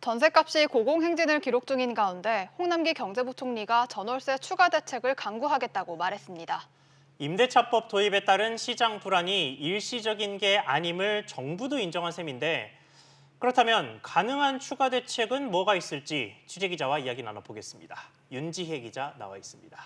전셋값이 고공행진을 기록 중인 가운데 홍남기 경제부총리가 전월세 추가 대책을 강구하겠다고 말했습니다. 임대차법 도입에 따른 시장 불안이 일시적인 게 아님을 정부도 인정한 셈인데 그렇다면 가능한 추가 대책은 뭐가 있을지 취재기자와 이야기 나눠보겠습니다. 윤지혜 기자 나와 있습니다.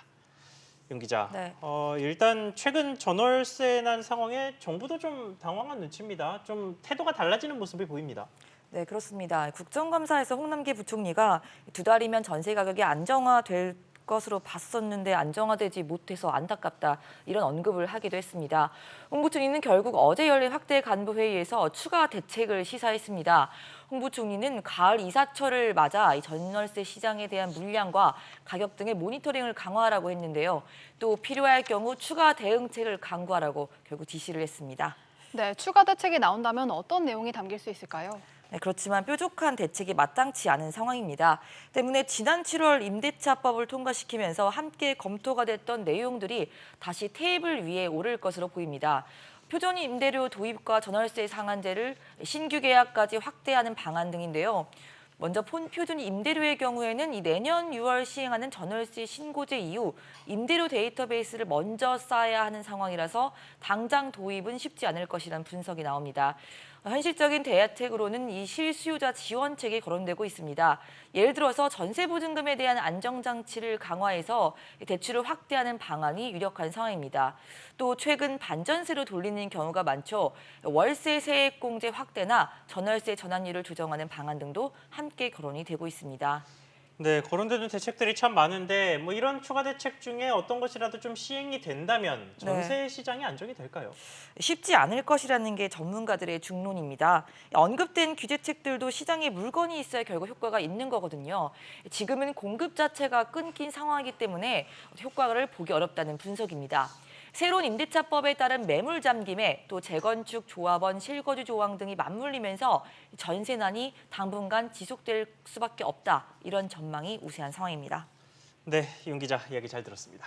윤 기자, 네. 일단 최근 전월세 난 상황에 정부도 좀 당황한 눈치입니다. 좀 태도가 달라지는 모습이 보입니다. 네, 그렇습니다. 국정감사에서 홍남기 부총리가 2달이면 전세 가격이 안정화될 것으로 봤었는데 안정화되지 못해서 안타깝다 이런 언급을 하기도 했습니다. 홍 부총리는 결국 어제 열린 확대 간부회의에서 추가 대책을 시사했습니다. 홍 부총리는 가을 이사철을 맞아 이 전월세 시장에 대한 물량과 가격 등의 모니터링을 강화하라고 했는데요. 또 필요할 경우 추가 대응책을 강구하라고 결국 지시를 했습니다. 네, 추가 대책이 나온다면 어떤 내용이 담길 수 있을까요? 네, 그렇지만 뾰족한 대책이 마땅치 않은 상황입니다. 때문에 지난 7월 임대차법을 통과시키면서 함께 검토가 됐던 내용들이 다시 테이블 위에 오를 것으로 보입니다. 표준 임대료 도입과 전월세 상한제를 신규 계약까지 확대하는 방안 등인데요. 먼저 표준 임대료의 경우에는 이 내년 6월 시행하는 전월세 신고제 이후 임대료 데이터베이스를 먼저 쌓아야 하는 상황이라서 당장 도입은 쉽지 않을 것이라는 분석이 나옵니다. 현실적인 대책으로는 이 실수요자 지원책이 거론되고 있습니다. 예를 들어서 전세보증금에 대한 안정장치를 강화해서 대출을 확대하는 방안이 유력한 상황입니다. 또 최근 반전세로 돌리는 경우가 많죠. 월세 세액공제 확대나 전월세 전환율을 조정하는 방안 등도 함께 거론이 되고 있습니다. 네, 거론되는 대책들이 참 많은데 이런 추가 대책 중에 어떤 것이라도 좀 시행이 된다면 전세 시장이 안정이 될까요? 쉽지 않을 것이라는 게 전문가들의 중론입니다. 언급된 규제책들도 시장에 물건이 있어야 결국 효과가 있는 거거든요. 지금은 공급 자체가 끊긴 상황이기 때문에 효과를 보기 어렵다는 분석입니다. 새로운 임대차법에 따른 매물 잠김에 또 재건축 조합원 실거주 조항 등이 맞물리면서 전세난이 당분간 지속될 수밖에 없다. 이런 전망이 우세한 상황입니다. 네, 윤 기자 이야기 잘 들었습니다.